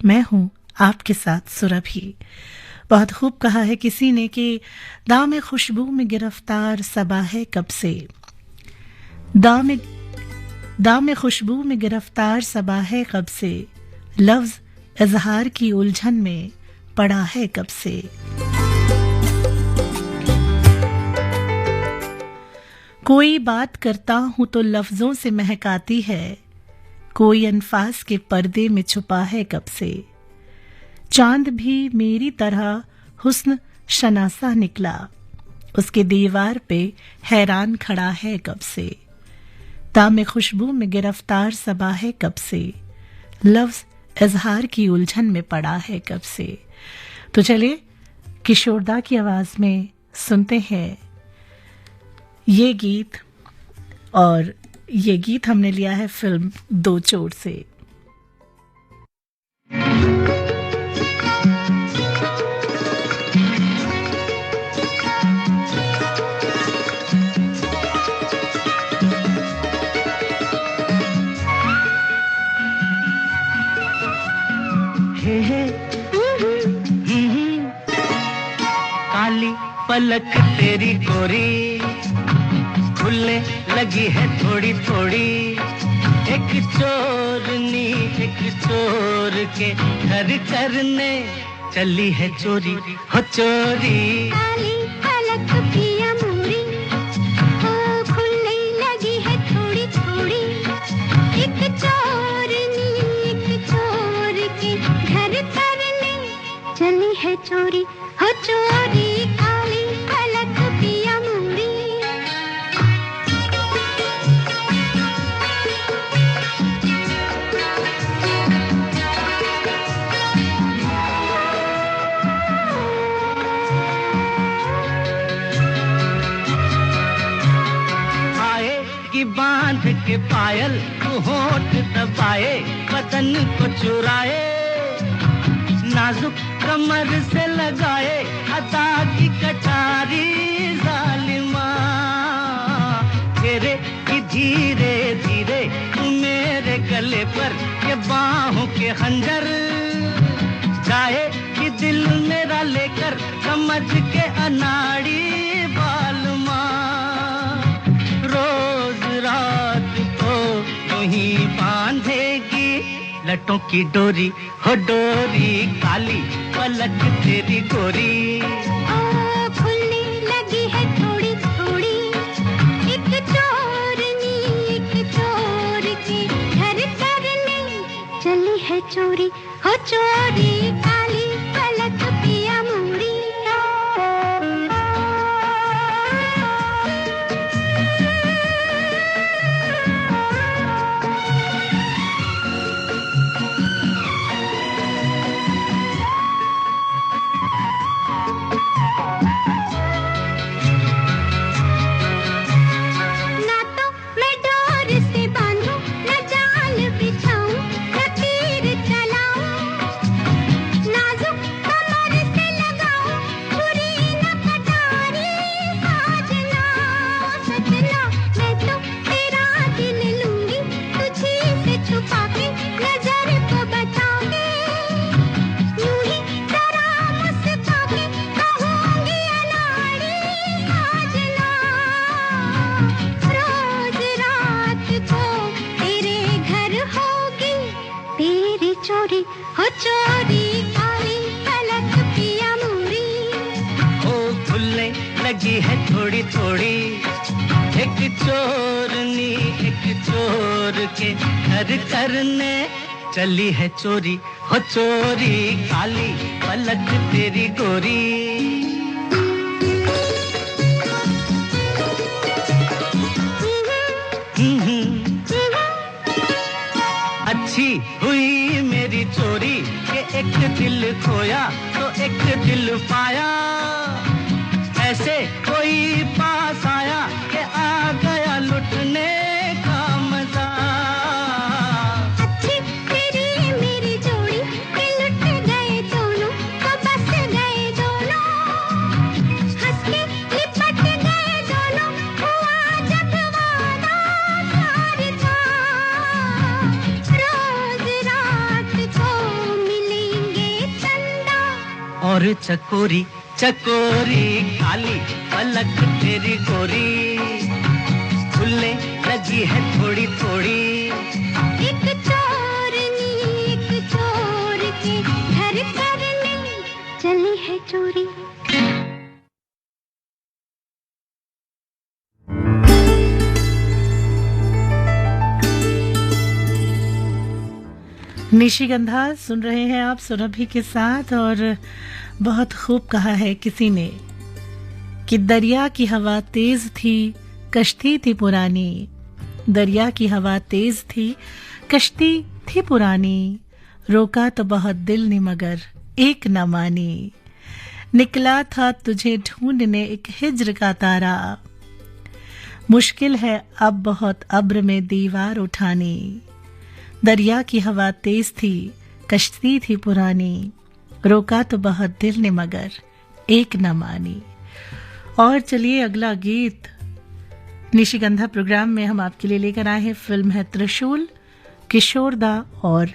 मैं हूँ आपके साथ सुरभि। बहुत खूब कहा है किसी ने कि दाम खुशबू में गिरफ्तार सबा है कब से, दाम खुशबू में गिरफ्तार सबा है कब से, लफ्ज इजहार की उलझन में पड़ा है कब से। कोई बात करता हूं तो लफ्जों से महकाती है, कोई अनफास के पर्दे में छुपा है कब से। चांद भी मेरी तरह हुस्न शनासा निकला, उसके दीवार पे हैरान खड़ा है कब से। दाम खुशबू में गिरफ्तार सबा है कब से, लफ्ज इजहार की उलझन में पड़ा है कब से। तो चलिए किशोरदा की आवाज में सुनते हैं ये गीत, और ये गीत हमने लिया है फिल्म दो चोर से। काली पलक तेरी गोरी खुलने लगी है थोड़ी थोड़ी, एक चोरनी एक चोर के घर करने चली है चोरी हो चोरी। काली पलक पिया मोरी ओ खुलने लगी है थोड़ी थोड़ी, एक चोरनी एक चोर के घर करने चली है चोरी हो चोरी। काली पलक पिया मोरी। बांध के पायल तू होठ दबाए बदन को चुराए, नाजुक कमर से लगाए अदा की कटारी जालिमा। तेरे की धीरे धीरे मेरे गले पर ये बाहों के खंजर जाए कि दिल मेरा लेकर समझ के अनाड़ी बालमा। रोज रात को यूं बांधेगी लटों की डोरी हो डोरी, काली पलक तेरी गोरी। खुलने लगी है थोड़ी थोड़ी, एक चोरनी एक चोर के घर करने चली है चोरी हो चोरी। काली पलक पिया मोरी। थोड़ी थोड़ी एक चोरनी एक चोर के घर करने चली है चोरी हो चोरी। काली पलक तेरी गोरी। अच्छी हुई मेरी चोरी के एक दिल खोया तो एक दिल पाया, ऐसे कोई पास आया कि आ गया लुटने का मजा। अच्छी तेरी मेरी जोड़ी के लुट गए दोनों, तो बस गए दोनों, हंस के लिपट गए दोनों, हुआ जब वादा प्यार था। रोज रात को मिले और चकोरी चकोरी काली पलक तेरी गोरी खुलने लगी है थोड़ी थोड़ी। एक चोर के घर करने चली है चोरी। निशिगंधा सुन रहे हैं आप सुरभि के साथ। और बहुत खूब कहा है किसी ने कि दरिया की हवा तेज थी, कश्ती थी पुरानी। दरिया की हवा तेज थी, कश्ती थी पुरानी। रोका तो बहुत दिल ने मगर एक न मानी। निकला था तुझे ढूंढने एक हिज्र का तारा। मुश्किल है अब बहुत अब्र में दीवार उठानी। दरिया की हवा तेज थी, कश्ती थी पुरानी। रोका तो बहुत दिल ने मगर एक न मानी। और चलिए अगला गीत निशिगंधा प्रोग्राम में हम आपके लिए लेकर आए हैं। फिल्म है त्रिशूल, किशोरदा और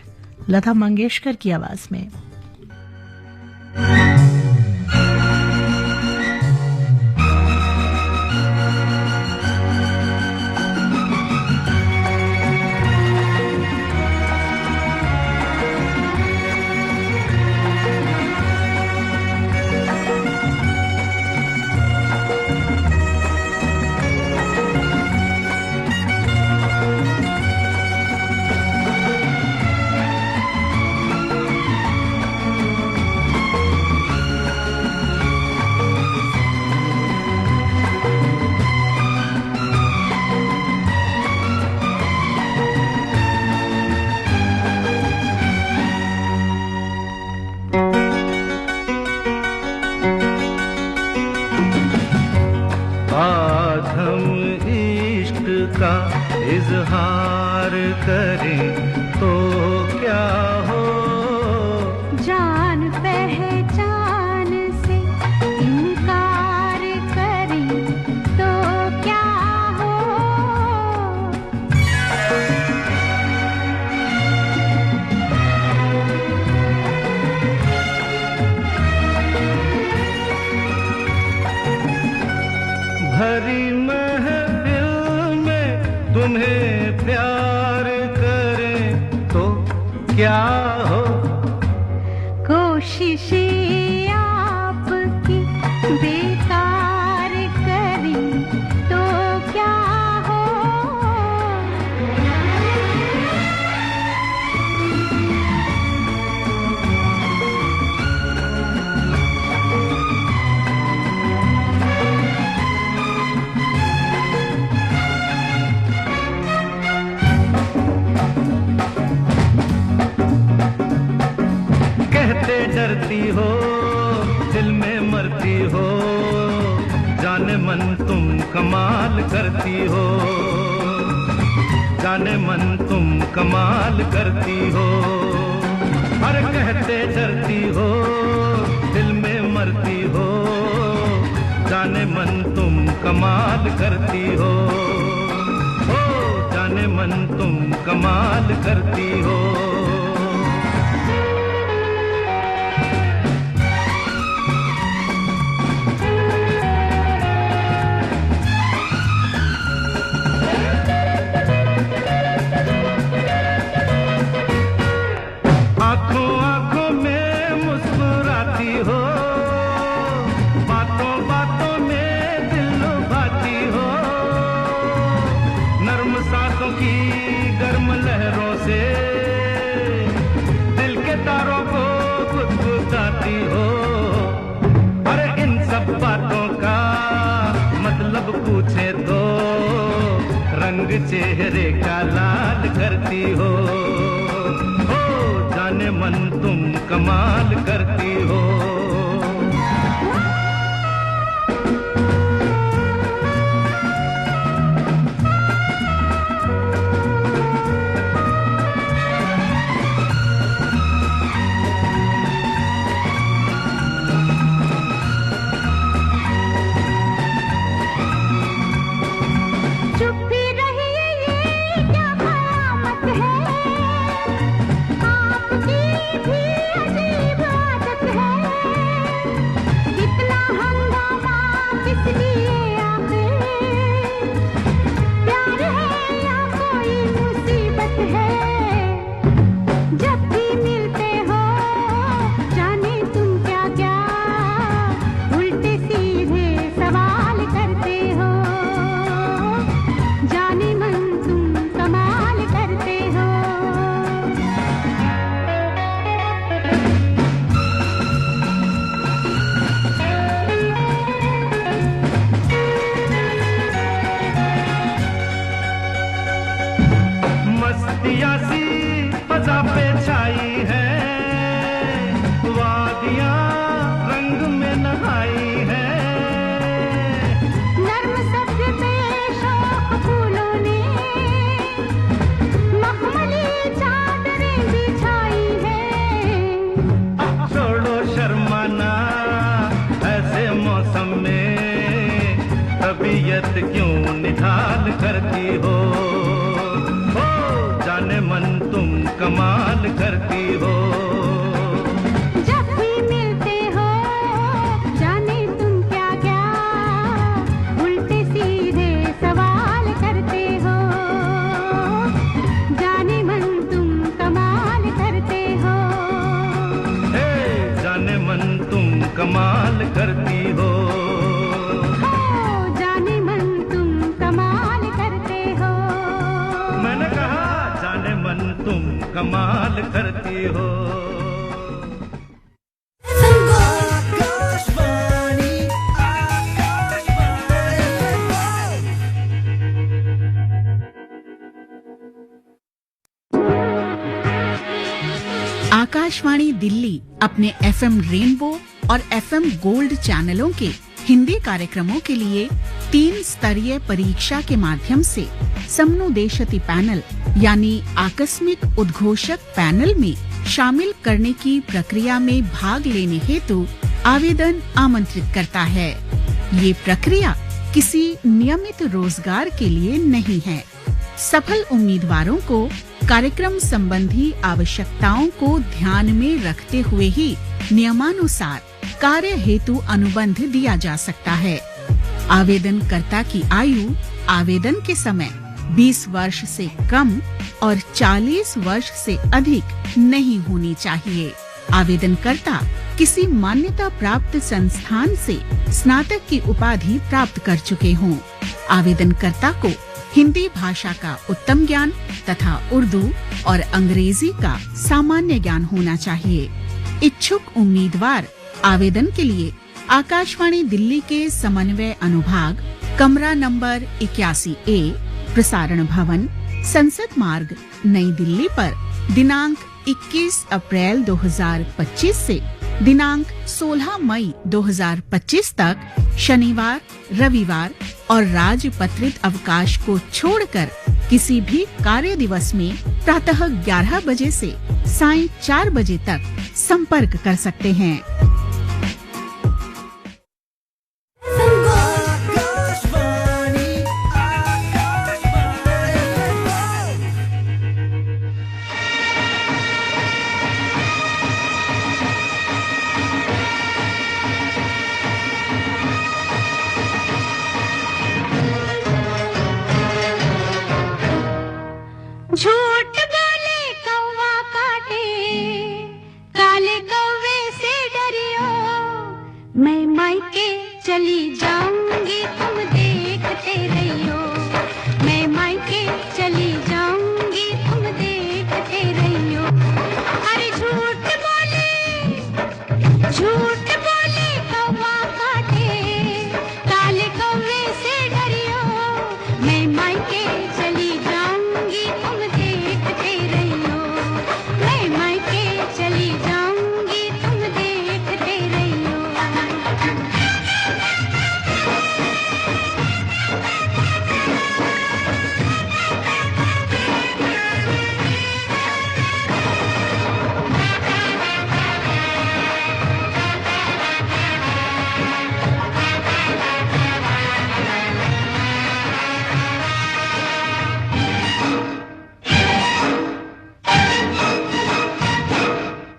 लता मंगेशकर की आवाज में। इज़हार करें तो क्या हो, जान पहचान से इनकार करें तो क्या हो। भरी महफिल में तुम्हें प्यार करें तो क्या हो, कोशिशें आपकी बेकार करें तो क्या हो। डरती हो दिल में मरती हो, जाने मन तुम कमाल करती हो, जाने मन तुम कमाल करती हो। हर कहते डरती हो दिल में मरती हो, जाने मन तुम कमाल करती हो, जाने मन तुम कमाल करती हो। पूछे तो रंग चेहरे का लाल करती हो, जाने मन तुम कमाल करती हो। आपकी भी अजीब आदत है। करती हो, जाने मन तुम कमाल करती हो। जब भी मिलते हो जाने तुम क्या क्या उल्टे सीधे सवाल करते हो, जाने मन तुम कमाल करते हो। जाने मन तुम कमाल करती हो, जाने मन तुम कमाल करते हो। मैंने कहा जाने मन तुम कमाल करती हो। आकाशवाणी दिल्ली अपने एफएम रेनबो और एफएम गोल्ड चैनलों के हिंदी कार्यक्रमों के लिए 3 स्तरीय परीक्षा के माध्यम से समनुदेशति पैनल यानी आकस्मिक उद्घोषक पैनल में शामिल करने की प्रक्रिया में भाग लेने हेतु आवेदन आमंत्रित करता है। ये प्रक्रिया किसी नियमित रोजगार के लिए नहीं है। सफल उम्मीदवारों को कार्यक्रम संबंधी आवश्यकताओं को ध्यान में रखते हुए ही नियमानुसार कार्य हेतु अनुबंध दिया जा सकता है। आवेदनकर्ता की आयु आवेदन के समय 20 वर्ष से कम और 40 वर्ष से अधिक नहीं होनी चाहिए। आवेदनकर्ता किसी मान्यता प्राप्त संस्थान से स्नातक की उपाधि प्राप्त कर चुके हों। आवेदनकर्ता को हिंदी भाषा का उत्तम ज्ञान तथा उर्दू और अंग्रेजी का सामान्य ज्ञान होना चाहिए। इच्छुक उम्मीदवार आवेदन के लिए आकाशवाणी दिल्ली के समन्वय अनुभाग, कमरा नंबर 81A, प्रसारण भवन, संसद मार्ग, नई दिल्ली पर दिनांक 21 अप्रैल 2025 से दिनांक 16 मई 2025 तक शनिवार, रविवार और राजपत्रित अवकाश को छोड़कर किसी भी कार्य दिवस में प्रातः 11 बजे से सायं 4 बजे तक संपर्क कर सकते हैं। झूठ बोले कौवा काटे, काले कौवे से डरियो, मैं मायके चली जाऊंगी तुम देखते रहियो, मैं मायके चली जाऊंगी तुम देखते रहियो। अरे झूठ बोले कौवा काटे, काले कौवे से डरियो, मैं मायके चली जाऊंगी तुम देखते रहियो, मैं मायके चली जाऊंगी तुम देखते रहियो।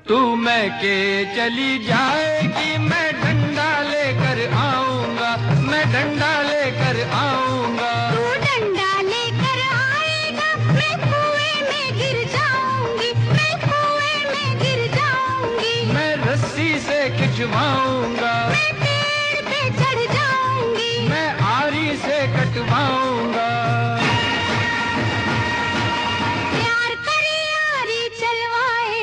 तू मैं के चली जाएगी, मैं डंडा लेकर आऊंगा, मैं डंडा लेकर आऊंगा। तू डंडा लेकर आएगा, मैं कुएं में गिर जाऊंगी, मैं कुएं में गिर जाऊंगी। मैं रस्सी से खिंचवाऊंगा, मैं पेड़ पे चढ़ जाऊंगी, मैं आरी से कटवाऊंगा। प्यार करे यारी चलवाए,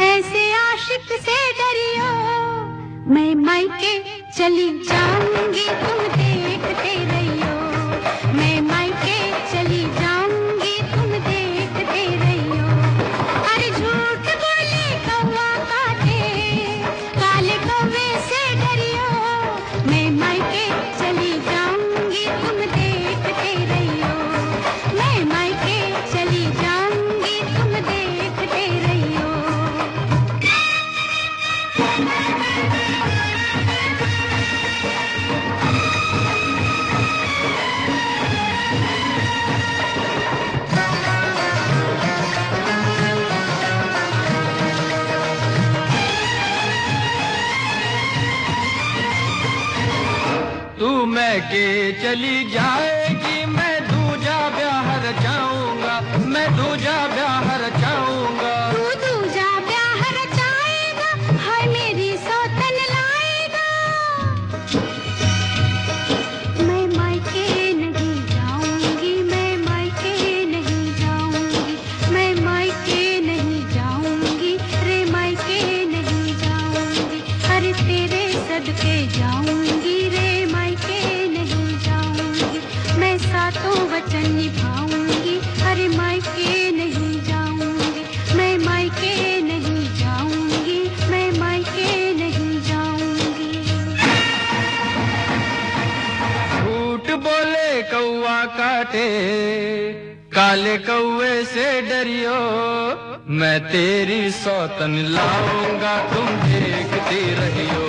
ऐसे आशिक से डरियो, मैं मायके चली जाऊंगी तुम देखते रहियो, मैं मायके चली जाऊंगी तुम देखते रहियो। अरे झूठ बोले कौवा काटे, काले कौवे से डरियो, मैं मायके चली जाऊंगी तुम देखते रहियो, मैं मायके चली जाऊंगी तुम देखते रहियो। मैके चली जाएगी, मैं दूजा ब्याह रचाऊंगा, मैं दूजा ब्याह रचाऊंगा। तू दूजा ब्याह रचाएगा, हाय मेरी सौतन लाएगा। मैं मायके नहीं जाऊंगी, मैं मायके नहीं जाऊंगी, मैं मायके नहीं जाऊंगी, रे मायके नहीं जाऊंगी। अरे तेरे सदके जाऊंगी, रे मायके नहीं जाऊंगी। मैं सातों वचन निभाऊंगी, अरे मायके नहीं जाऊंगी, मैं मायके नहीं जाऊंगी, मैं मायके नहीं जाऊंगी। झूठ बोले कौवा काटे, काले कौवे से डरियो, मैं तेरी सौतन लाऊंगा, तुम देखती रहियो।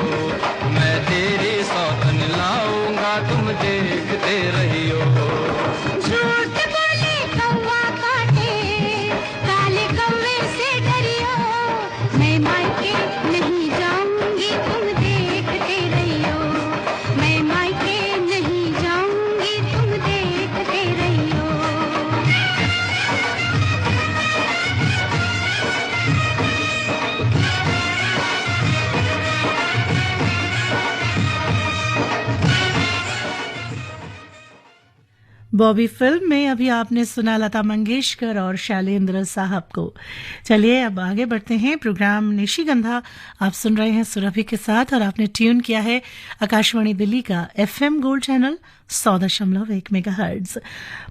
मैं तेरी सौतन लाऊंगा, तुम देखते रहियो। झूठ बोले कौवा काटे, काले कौवे से डरियो, मैं मायके नहीं जाऊंगी, तुम देखते रहियो। मैं मायके नहीं जाऊंगी, तुम देखते रहियो। बॉबी फिल्म में अभी आपने सुना लता मंगेशकर और शैलेंद्र साहब को। चलिए अब आगे बढ़ते हैं। प्रोग्राम निशिगंधा आप सुन रहे हैं सुरभि के साथ और आपने ट्यून किया है आकाशवाणी दिल्ली का FM गोल्ड चैनल 100.1 मेगाहर्ट्ज।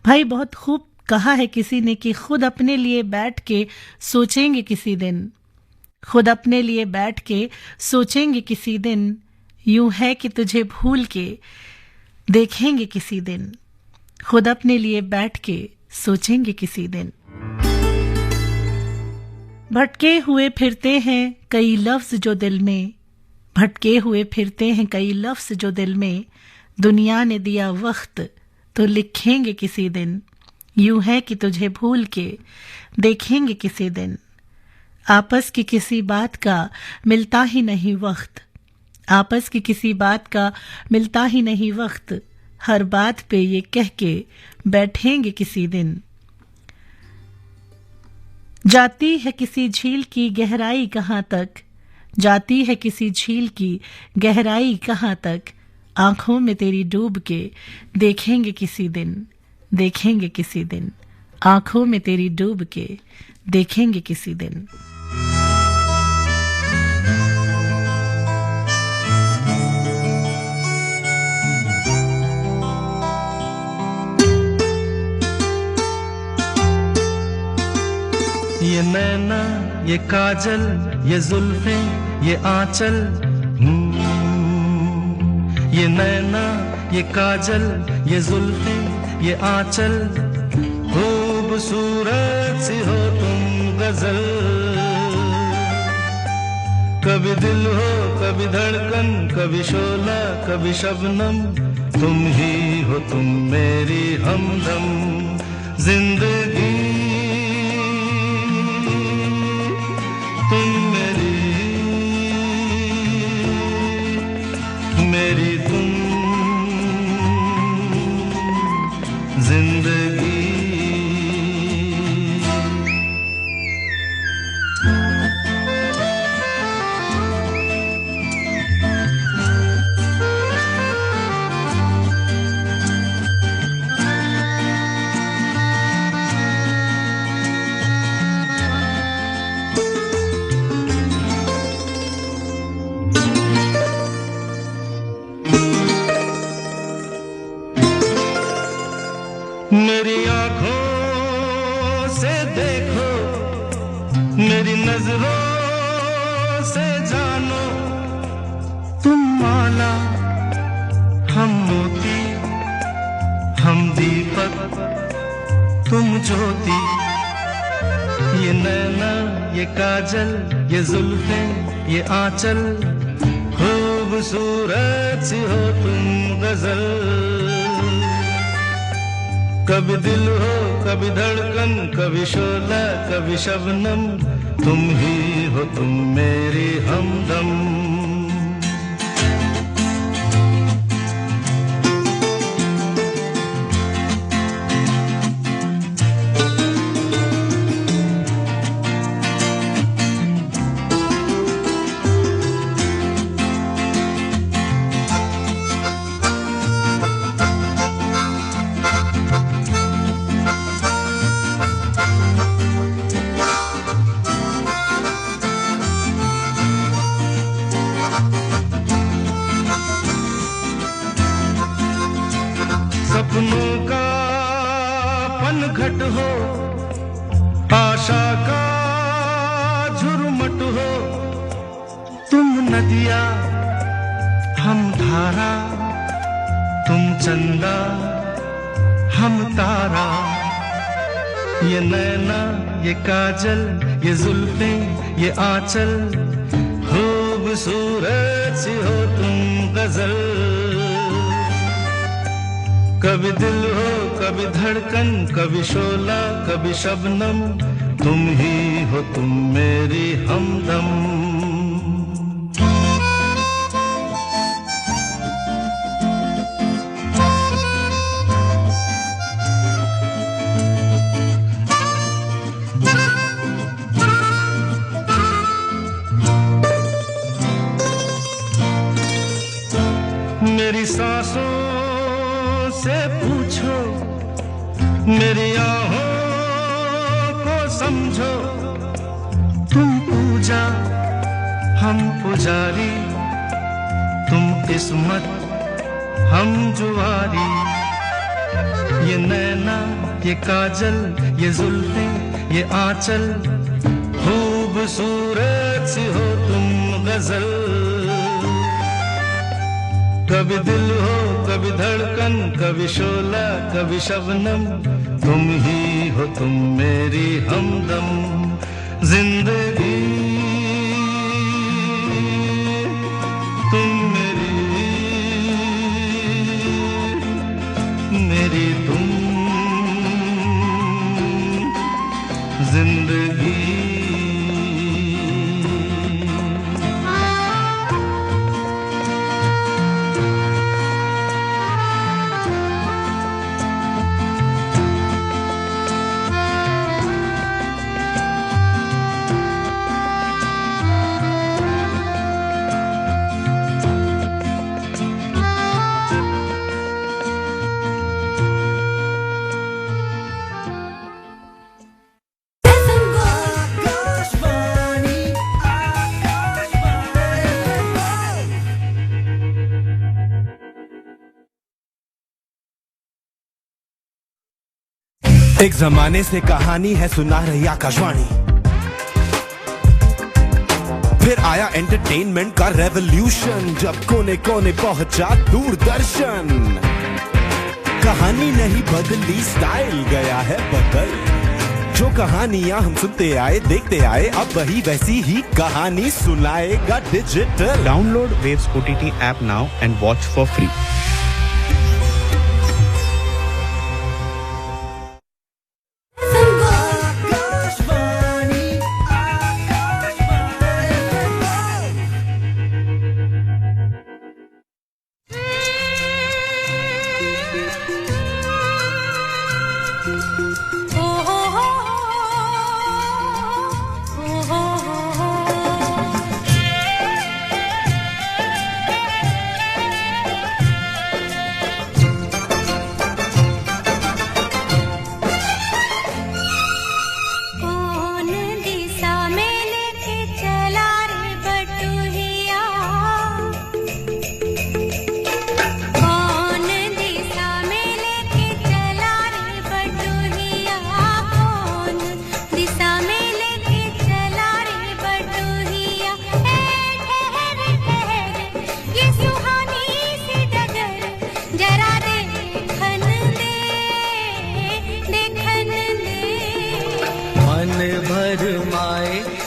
भाई बहुत खूब कहा है किसी ने कि खुद अपने लिए बैठ के सोचेंगे किसी दिन, खुद अपने लिए बैठ के सोचेंगे किसी दिन, यूं है कि तुझे भूल के देखेंगे किसी दिन, खुद अपने लिए बैठ के सोचेंगे किसी दिन। भटके हुए फिरते हैं कई लफ्ज जो दिल में, भटके हुए फिरते हैं कई लफ्ज जो दिल में, दुनिया ने दिया वक्त तो लिखेंगे किसी दिन, यूं है कि तुझे भूल के देखेंगे किसी दिन। आपस की किसी बात का मिलता ही नहीं वक्त, आपस की किसी बात का मिलता ही नहीं वक्त, हर बात पे ये कह के बैठेंगे किसी दिन। जाती है किसी झील की गहराई कहाँ तक, जाती है किसी झील की गहराई कहाँ तक, आंखों में तेरी डूब के देखेंगे किसी दिन, देखेंगे किसी दिन, आंखों में तेरी डूब के देखेंगे किसी दिन। ये नैना ये काजल ये जुल्फें ये आंचल, ये नैना ये काजल ये जुल्फें ये आंचल, खूबसूरत सी हो तुम गजल। कभी दिल हो कभी धड़कन, कभी शोला कभी शबनम, तुम ही हो तुम मेरी हमदम। जिंदगी तुम मेरी तुम जिंदगी। मेरी आंखों से देखो, मेरी नजरों से जानो, तुम माला हम मोती, हम दीपक तुम ज्योति। ये नैना ये काजल ये जुल्फें ये आंचल, खूबसूरत सी हो तुम गजल। कभी दिल हो कभी धड़कन, कभी शोला कभी शबनम, तुम ही हो तुम मेरी हमदम। तुम नदिया हम धारा, तुम चंदा हम तारा, ये नैना ये काजल ये जुल्फें ये आंचल, खूबसूरत सी हो तुम गजल। कभी दिल हो कभी धड़कन, कभी शोला कभी शबनम, तुम ही हो तुम मेरी हमदम। मेरी सांसों से पूछो, मेरी आहों को समझो, तुम पूजा हम पुजारी, तुम किस्मत हम जुआरी, ये नैना ये काजल ये जुल्फें ये आंचल, खूबसूरत सी हो तुम गजल। कभी दिल हो कभी धड़कन, कभी शोला कभी शबनम, तुम ही हो तुम मेरी हमदम। जिंदगी तुम मेरी तुम जिंदगी। एक जमाने से कहानी है सुना रही आकाशवाणी, फिर आया एंटरटेनमेंट का रेवोल्यूशन, जब कोने कोने पहुंचा दूरदर्शन। कहानी नहीं बदली स्टाइल गया है बदल, जो कहानियां हम सुनते आए देखते आए, अब वही वैसी ही कहानी सुनाएगा digital. Download waves OTT app now and watch for free.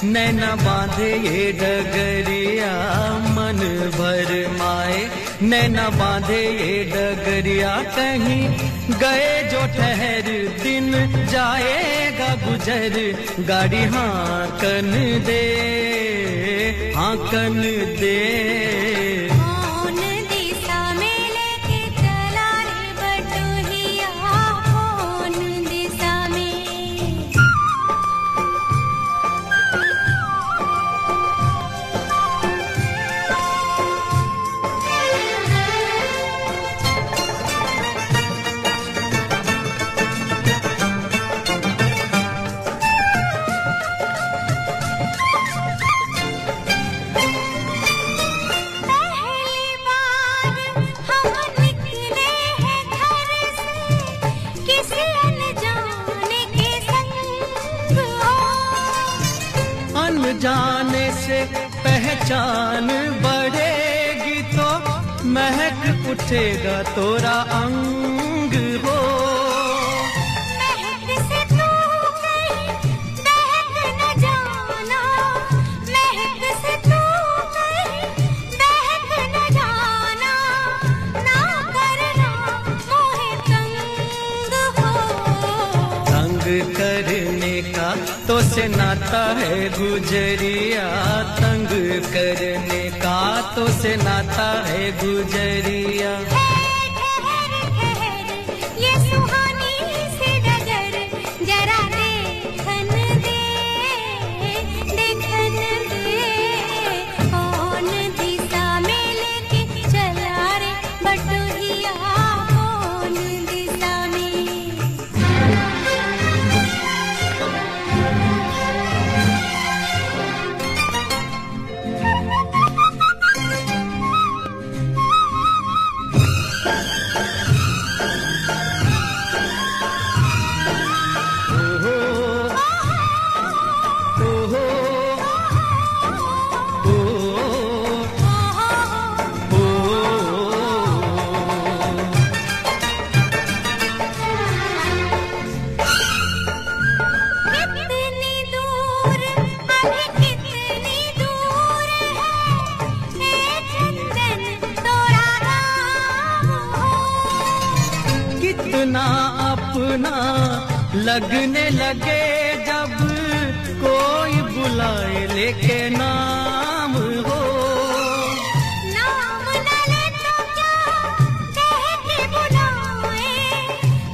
नैना बांधे ये डगरिया, मन भर माए नैना बांधे ये डगरिया। कहीं गए जो ठहर दिन जाएगा गुजर, गाड़ी हांकन दे हांकन दे। पहचान बढ़ेगी तो महक उठेगा तोरा अंग हो। महक से तू कहीं बहक न जाना, महक से तू कहीं बहक न जाना, ना करना मोहे तंग हो। तंग करने का तो से नाता है गुजरिया, तंग करने का तो से नाता है गुजरिया। ठहर ठहर ये सुहानी सी डगर, जरा देखन दे, देखन दे। कौन दिशा में लेके चला रे बटुहिया, कौन दिशा में। कितनी दूर, अभी कितनी दूर है ए चंदन तोरा गाँव हो। कितना अपना लगने लगे जब कोई बुलाए लेके नाम हो। नाम न ले तो क्या कह के बुलाए,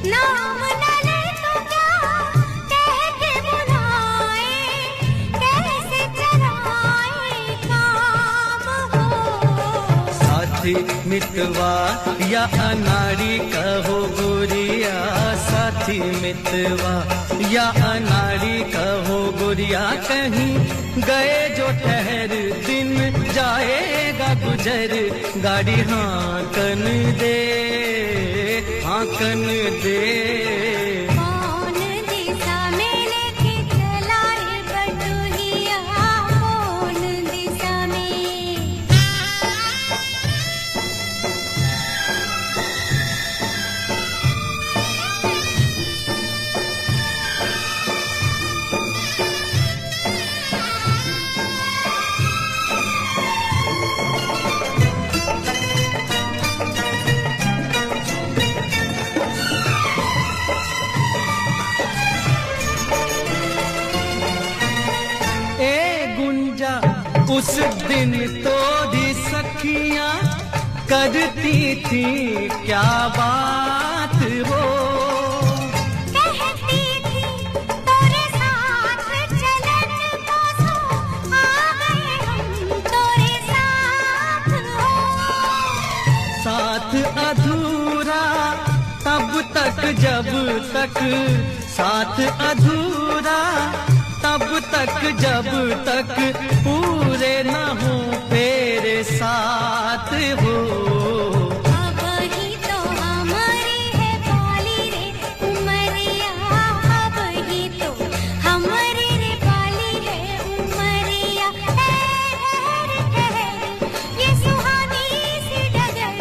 नाम न ले तो क्या कह के बुलाए, कैसे चलाए काम हो। साथी मितवा या अनाड़ी कहो गोरिया, साथी मितवा या अनाड़ी कहो गोरिया। कहीं गए जो ठहर दिन जाएगा गुजर, गाड़ी हाँकन दे, हाँकन दे। कौन दिशा में लेके चला रे बटुहिया, कौन दिशा में। ए गुंजा उस दिन तो भी सखियां करती थी क्या बात हो। कहती थी तोरे साथ चलन को सो, आ गए हम तोरे साथ हो। साथ अधूरा तब तक जब तक, साथ अधूरा तब तक जब तक पूरे न हो तेरे साथ हो। अब ही तो हमारी है बाली रे उमरिया, अब ही तो हमारी रे बाली है उमरिया। ठहर ठहर ये सुहानी सी डगर,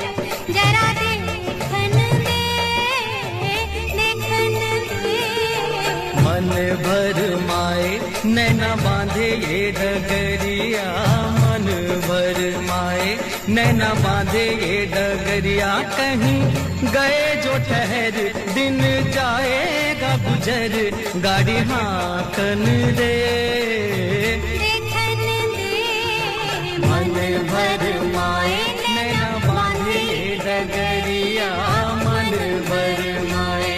जरा देखन दे, देखन दे। मन भर माए नैना बांधे ये डगरिया, मन भर माए नैना बांधे ये डगरिया। कहीं गए जो ठहर दिन जाएगा गुजर, गाड़ी हाँकन दे, देखन दे। मन भर माए नैना बांधे ये डगरिया, मन भर माए।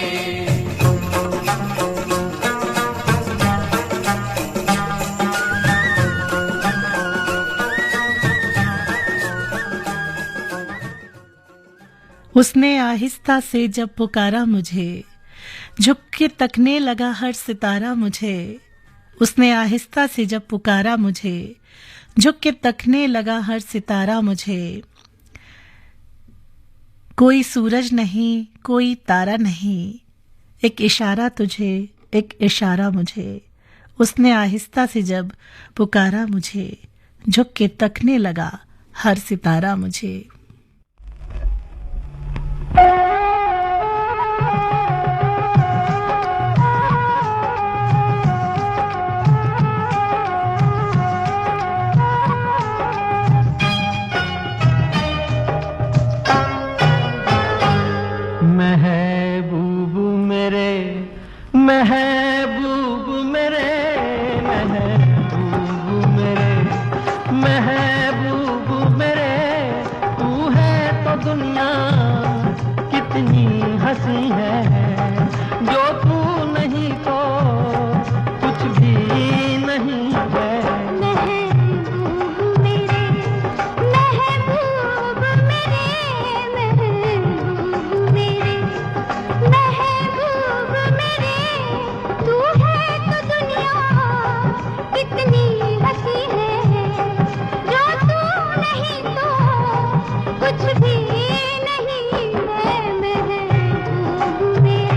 उसने आहिस्ता से जब पुकारा मुझे, झुक के तकने लगा हर सितारा मुझे। उसने आहिस्ता से जब पुकारा मुझे, झुक के तकने लगा हर सितारा मुझे। कोई सूरज नहीं, कोई तारा नहीं, एक इशारा तुझे, एक इशारा मुझे। उसने आहिस्ता से जब पुकारा मुझे, झुक के तकने लगा हर सितारा मुझे। महबूब मेरे महबूब मेरे महबूब मेरे महबूब मेरे, तू है तो दुनिया कितनी हंसी है, जो तू नहीं तो कुछ भी नहीं है। महबूब मेरे महबूब मेरे महबूब मेरे महबूब मेरे, तू है तो दुनिया कितनी हंसी है, जो तू नहीं तो कुछ भी नहीं है। महबूब मेरे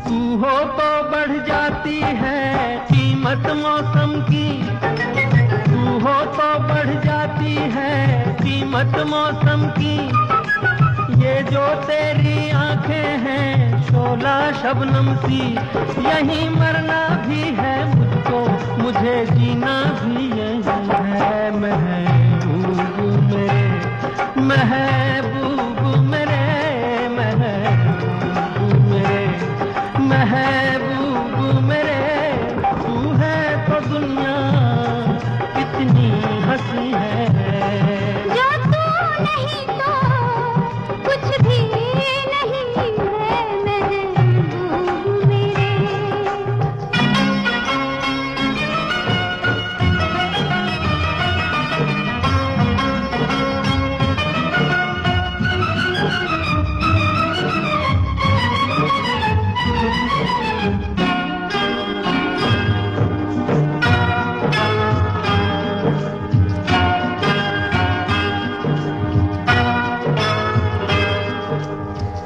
तू हो तो बढ़ जाती है कीमत मौसम की, तू हो तो बढ़ जाती है कीमत मौसम की, ये जो तेरी आंखें हैं शोला शबनम सी, यही मरना भी है मुझको, मुझे जीना भी यही है। महबूब मेरे महबूब मेरे महबूब मेरे महबूब मेरे, तू है तो दुनिया कितनी हंसी है, जो तू नहीं तो कुछ भी नहीं है। महबूब मेरे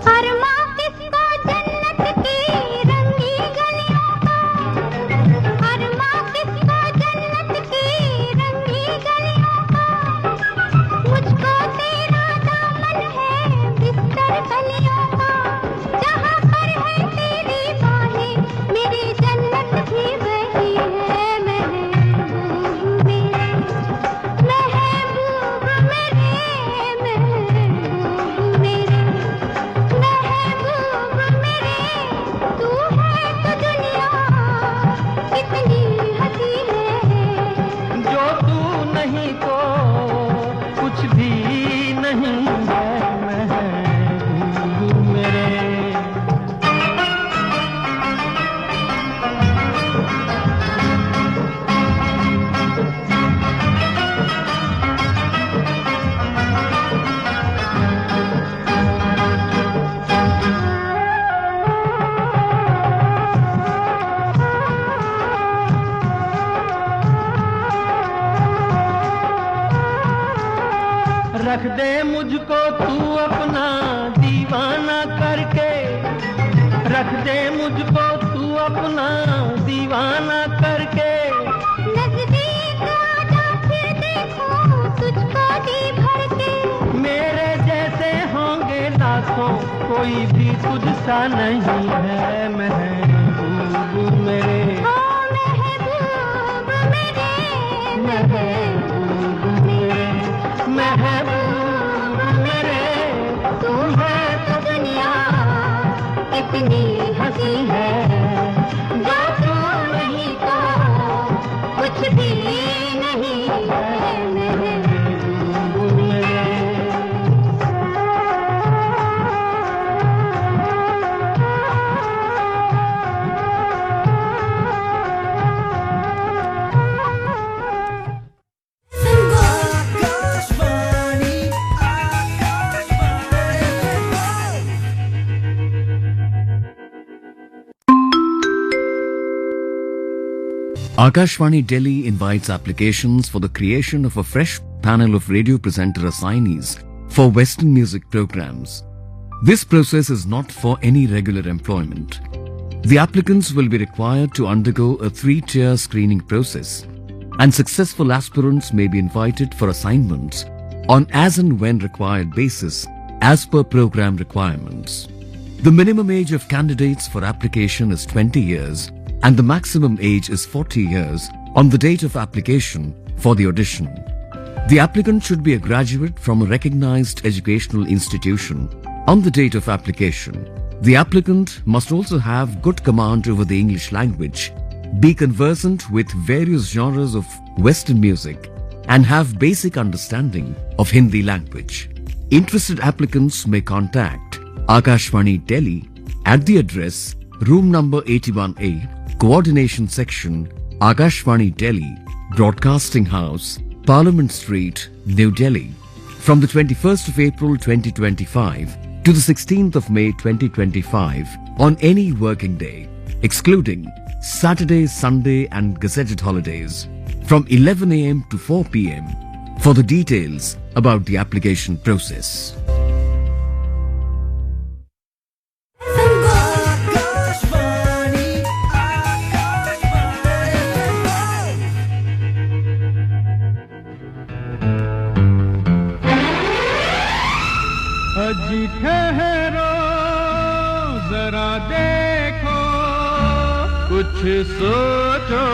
अरमा किसको जन्नत की रंगी गलियों का, अरमा किसको जन्नत की रंगी गलियों का, मुझको तेरा दामन है बिस्तर कलियों का, जहाँ पर है तेरी बाहें मेरी जन्नत भी वही है। महबूब मेरे महबूब मेरे महबूब मेरे महबूब मेरे, तू है तो दुनिया कितनी हंसी है, जो तू नहीं तो कुछ भी नहीं है। महबूब मेरे रख दे मुझको तू अपना दीवाना करके, रख दे मुझको तू अपना दीवाना करके, नजदीक आजा फिर देखूं तुझको जी भर के, मेरे जैसे होंगे लाखों कोई भी तुझसा नहीं है। महबूब मेरे ओ महबूब मेरे महबूब मेरे महबूब मेरे, तू है तो दुनिया कितनी हंसी है, जो तू नहीं तो कुछ भी नहीं है। महबूब मेरे Akashvani Delhi invites applications for the creation of a fresh panel of radio presenter assignees for Western music programs. This process is not for any regular employment. The applicants will be required to undergo a 3-tier screening process, and successful aspirants may be invited for assignments on as and when required basis as per program requirements. The minimum age of candidates for application is 20 years and the maximum age is 40 years on the date of application for the audition. The applicant should be a graduate from a recognized educational institution on the date of application. The applicant must also have good command over the English language, be conversant with various genres of Western music, and have basic understanding of Hindi language. Interested applicants may contact Akashvani Delhi at the address room number 81A, Coordination Section, Akashvani Delhi, Broadcasting House, Parliament Street, New Delhi, from the 21st of April 2025 to the 16th of May 2025 on any working day, excluding Saturday, Sunday and gazetted holidays, from 11 a.m. to 4 p.m. for the details about the application process. अजी ठहरो जरा देखो कुछ सोचो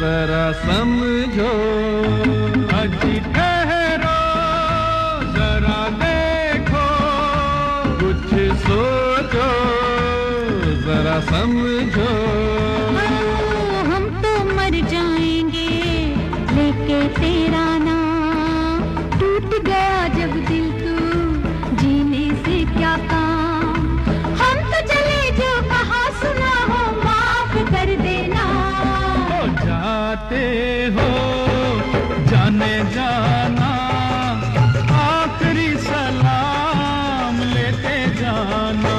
जरा समझो अजी ठहरो जरा देखो कुछ सोचो जरा समझो हम तो मर जाएंगे लेके तेरा नाम टूट गया जब दिल तू जीने से क्या काम हम तो चले जो कहा सुना हो माफ कर देना हो जाते हो जाने जाना आखिरी सलाम लेते जाना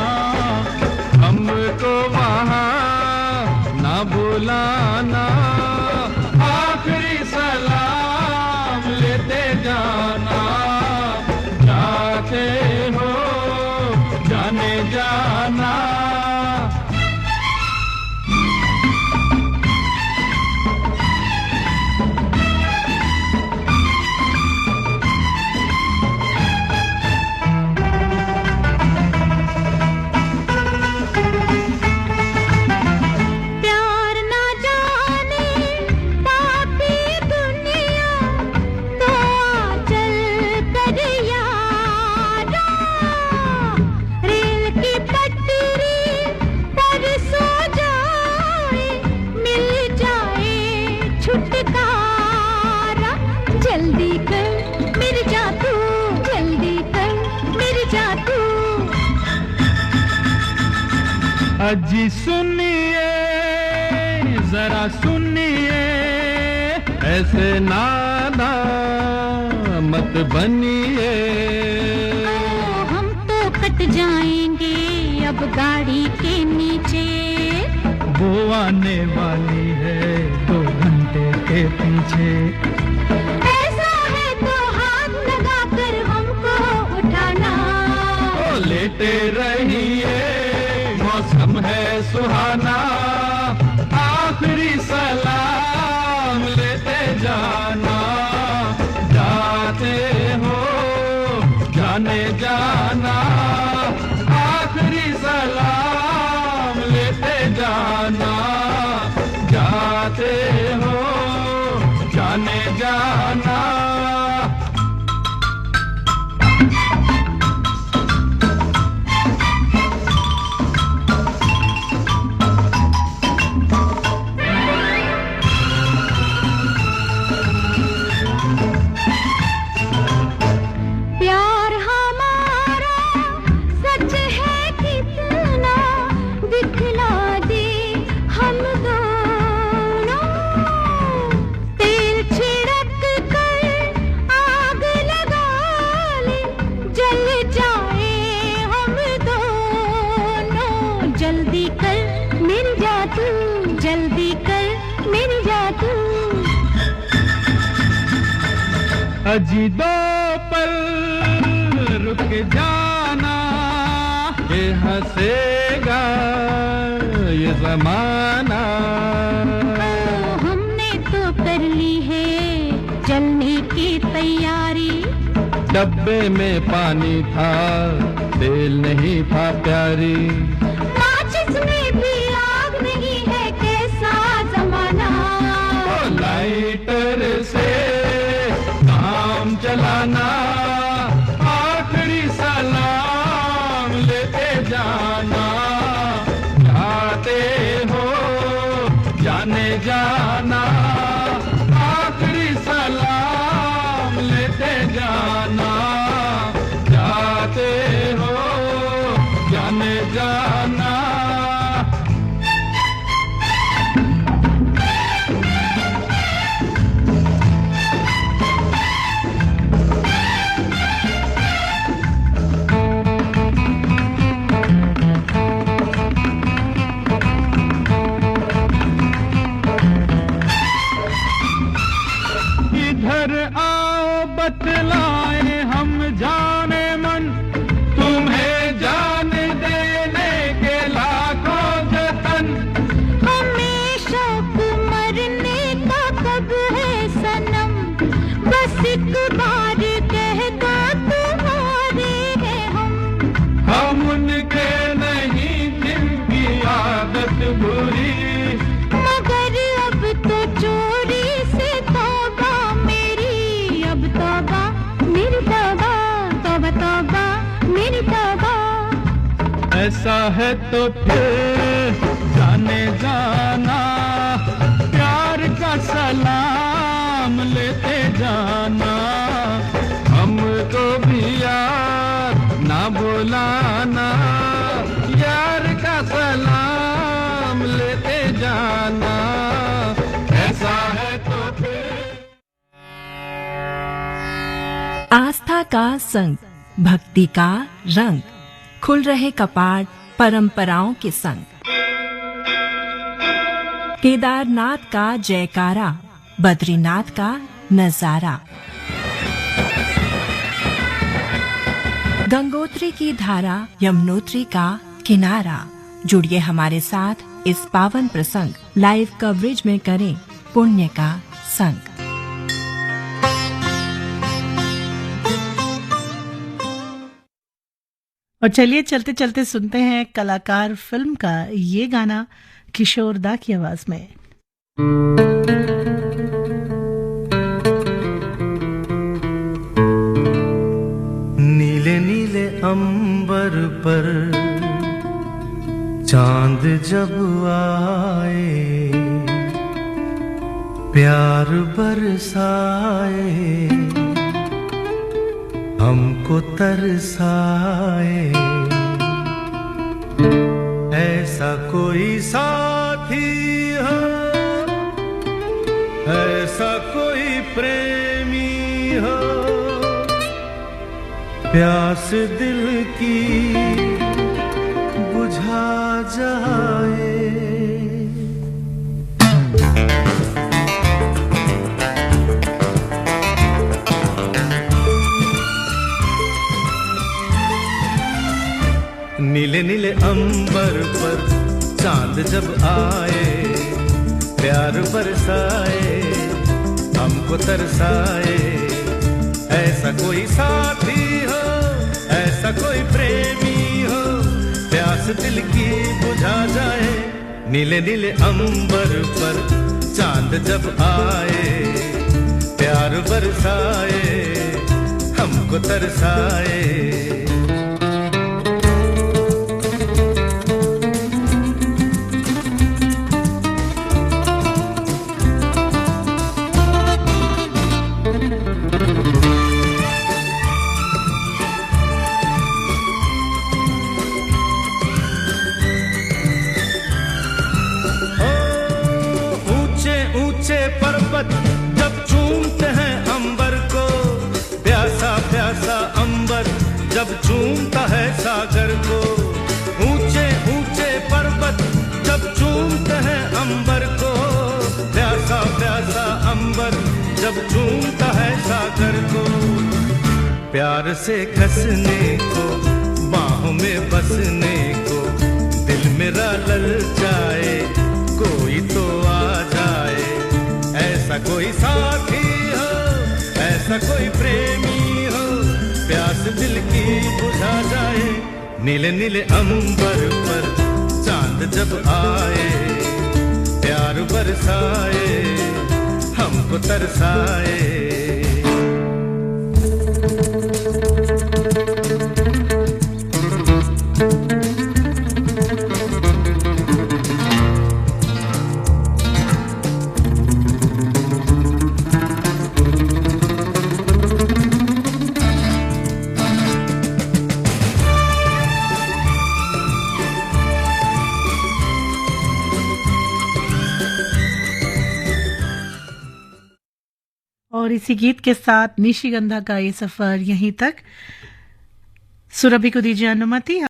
हमको वहाँ ना बुलाना आखिरी सलाम लेते जाना जाते हो जाने जाना प्यार ना जाने पापी दुनिया तो चल कर यारा रेल की पटरी पर सो जाए मिल जाए छुटकारा जल्दी कर मेरे जा तू जल्दी कर मेरे जा तू अजी सुनिए जरा सुनिए ऐसे नादा मत बनिए हम तो कट जाएंगे अब गाड़ी के नीचे वो आने वाली है 2 घंटे के पीछे ऐसा है तो हाथ लगा कर हमको उठाना ओ लेटे रहिए मौसम है सुहाना आखिरी सलाम लेते जाना जाते हो जाने जाना आखिरी सलाम लेते जाना जाते हो जाने जाना प्यार हमारा सच है कितना दिखला दे हम दोनों तेल छिड़क कर आग लगा ले जल जाए हम दोनों जल्दी कर मिल जा तू जल्दी कर मेरी जादू अजी दो पल रुक जाना ये हंसेगा ये जमाना हमने तो कर ली है चलने की तैयारी डब्बे में पानी था तेल नहीं था प्यारी माचिस में भी आग नहीं है कैसा जमाना लाइटर से काम चलाना आखिरी सलाम लेते जाना जाते हो जाने जाना आखिरी सलाम लेते जाना जाते हो जाने जाना इधर आओ बतलाए हम जाने मन तुम्हें जान देने के लाखों जतन हमें शौक मरने का कब है सनम बस एक बार कह दो तुम्हारे हैं हम उनके नहीं जिनकी आदत बुरी मगर अब तो चोरी से तौबा मेरी अब तौबा मेरी तौबा तौबा तौबा मेरी तौबा ऐसा है तो फिर जाने जाना प्यार का सलाम लेते जाना हमको भी यार ना बुलाना यार का सलाम लेते जाना ऐसा है तो फिर आस्था का संग, भक्ति का रंग, खुल रहे कपाट परंपराओं के संग। केदारनाथ का जयकारा, बद्रीनाथ का नजारा, गंगोत्री की धारा, यमुनोत्री का किनारा। जुड़िए हमारे साथ इस पावन प्रसंग लाइव कवरेज में करें पुण्य का संग। और चलिए चलते चलते सुनते हैं कलाकार फिल्म का ये गाना किशोर दा की आवाज में। नीले नीले अंबर पर चांद जब आए प्यार बरसाए हमको तरसाए ऐसा कोई साथी हो ऐसा कोई प्रेमी हो प्यास दिल की बुझा जाए नीले नीले अंबर पर चांद जब आए प्यार बरसाए हमको तरसाए ऐसा कोई साथी हो ऐसा कोई प्रेमी हो प्यास दिल की बुझा जाए नीले नीले अंबर पर चांद जब आए प्यार बरसाए हमको तरसाए पर्वत जब चूमते हैं अंबर को प्यासा प्यासा अंबर जब झूमता है सागर को, प्यार से कसने को, बाहों में बसने को, दिल मेरा ललचाए, कोई तो आ जाए, ऐसा कोई साथी हो, ऐसा कोई प्रेमी हो, प्यास दिल की बुझा जाए। नीले नीले अंबर पर चांद जब आए, प्यार बरसाए, हमको तरसाए। और इसी गीत के साथ निशिगंधा का ये सफर यहीं तक। सुरभि को दीजिए अनुमति।